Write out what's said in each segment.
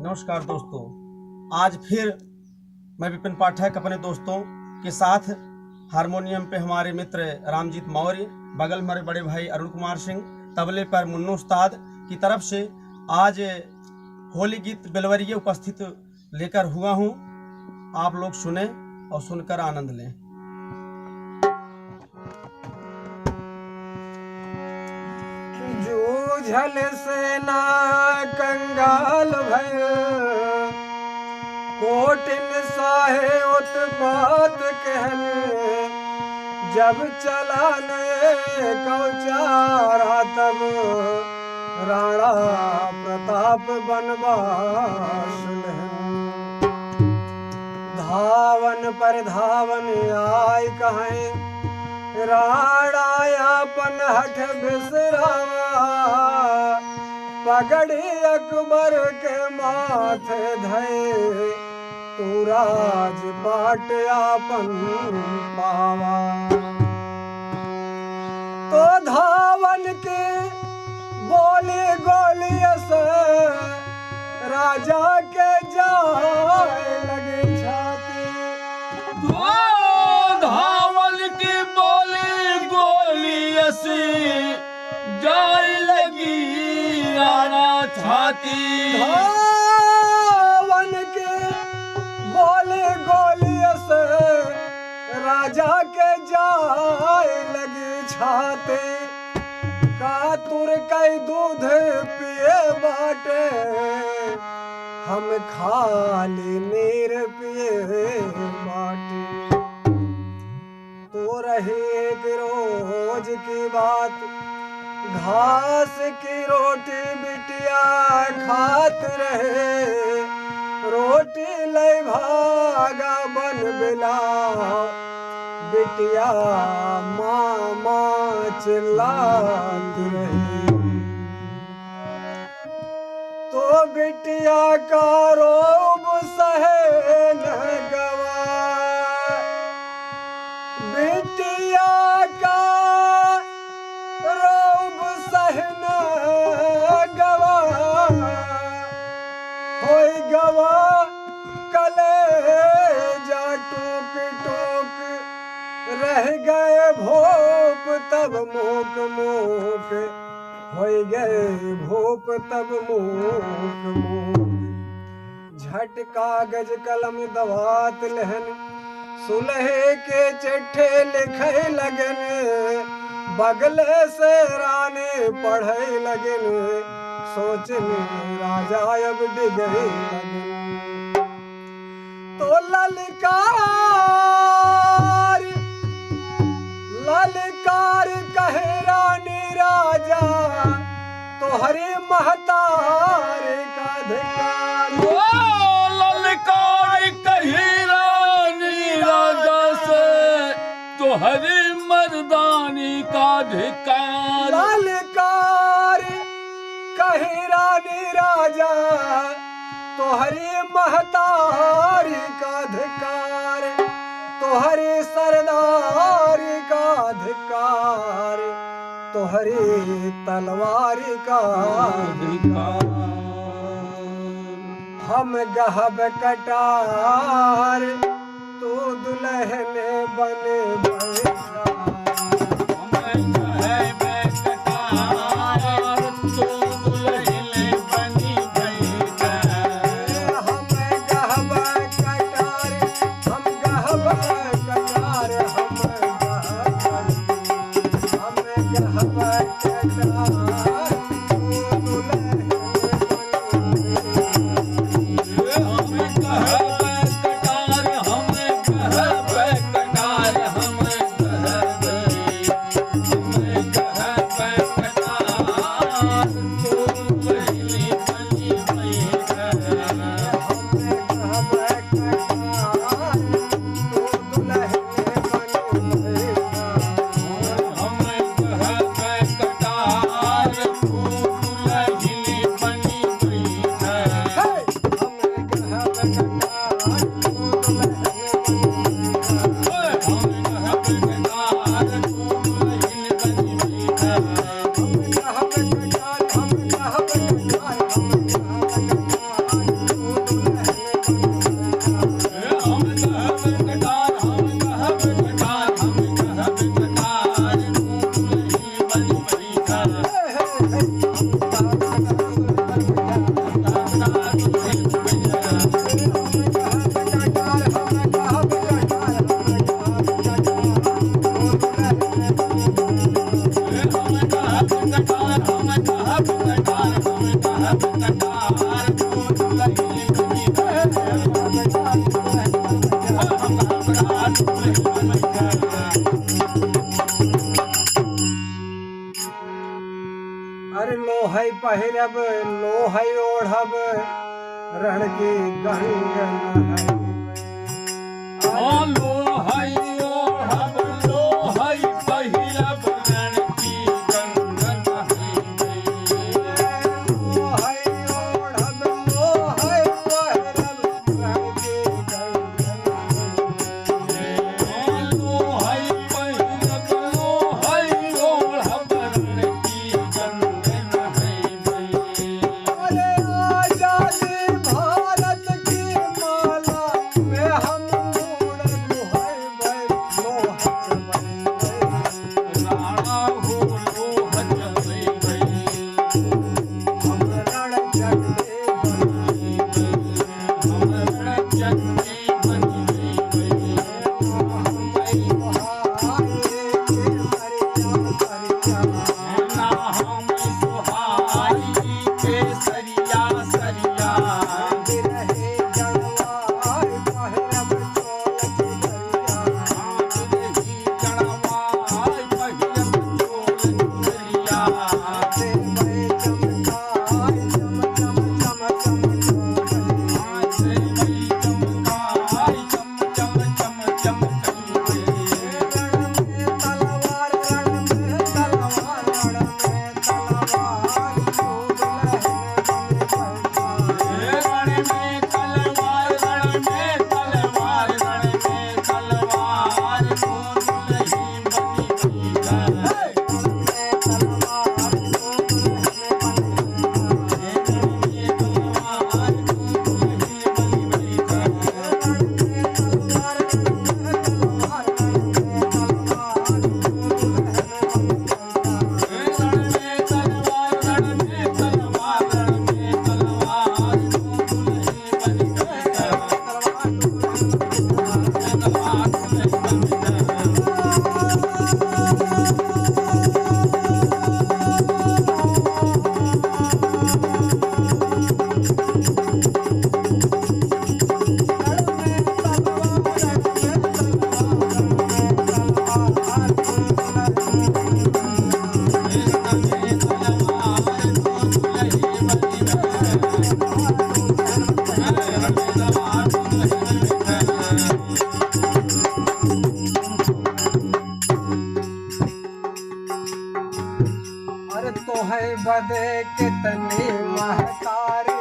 नमस्कार दोस्तों, आज फिर मैं विपिन पाठक अपने दोस्तों के साथ हारमोनियम पे हमारे मित्र रामजीत मौर्य, बगल हमारे बड़े भाई अरुण कुमार सिंह, तबले पर मुन्नू उस्ताद की तरफ से आज होली गीत बेलवरिये उपस्थित लेकर हुआ हूँ। आप लोग सुने और सुनकर आनंद लें। जूझल सेना कंगाल भय, कोटिन साहे उत्पात कहन, जब चला ने कौचारा तब राणा प्रताप बनवास लहन। धावन पर धावन आय कहें, राणायापन हठ बिसरावा, पगड़ी अकबर के माथे धए, तू राज पाट आपन पावा। तो धावन के बोली गोली से राजा के जाए लगे छाती। धावन की बोली गोली से जाए लगी राणा छाती। धावन के बोली गोली से राजा के जाए लगी छाती। का तुर कई दूध पिए बाटे, हम खाली नीर पिए बाटे। तो रही एक रोज की बात, घास की रोटी बिटिया खात रहे, रोटी ले भागा बन बिला, बिटिया माँ माँ चिल्लाती रही। तो बिटिया का रोब सहे न गवा, बिटिया का रोब सहे न गवा, होई गवा कले जा टूक टूक, रह गए भोप तब मूक मूक, होई गए भोप तब मूक मूक। झट कागज कलम दवात लहन, सुलहे के चिट्ठे लिखे लगन, बगले से रानी पढ़े लगन, सोचन राजा अब डिगे लगन। तो ललकार ललकार कहे रानी राजा, तो हरे महतार का धिक्कार। ललकार कही रानी राजा से, तो हरी मर्दानी का धिक्कार। ललकार कहे रानी राजा, तो हरी महतार का धिक्कार, तो हरी सरदार का धिक्कार, तो हरी तलवार का धिक्कार। हम गहब कटार, तो दुल्हन बन बैठा। अरे लोहई पहिरब लोहई ओढ़ब रण की गंगन है लो हई ओढ़ब लो हई पहिरब रण की गंगन लोहई ओढ़ब लोहई पहिरब रण की गंगन लो हई पहिरब लो हई ओढ़ब रण की गंगन अरे आजादी भारत की माला में हम मोड़ दुहाई भाई लोहत बन राणा हो लोहत भई हम रण जगते बनी हम रण चक्की बनी गई ना हम सुहाई के सरिया सरिया अरे तो है बदे कितनी महतारी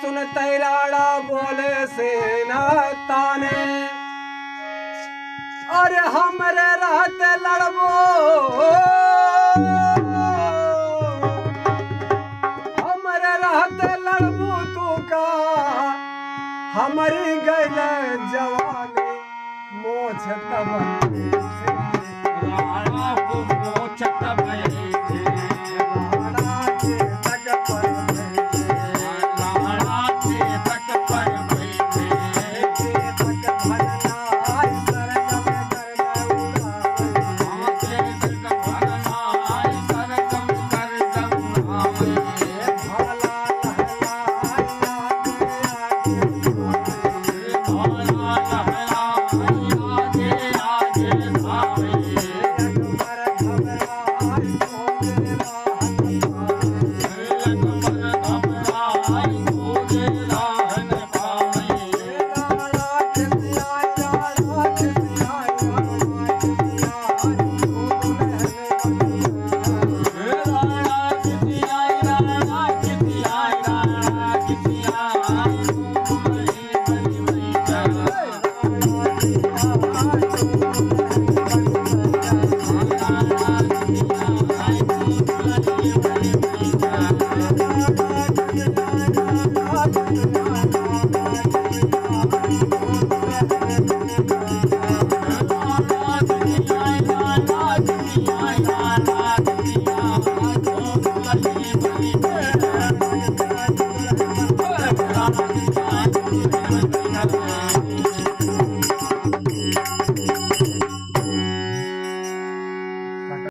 सुन तैराड़ा बोले से न ताने अरे हमरे रहते लड़बो हमरे रहते लड़बो तू का हमारी गैल जवानी मोछ तब राणा को मोछ तब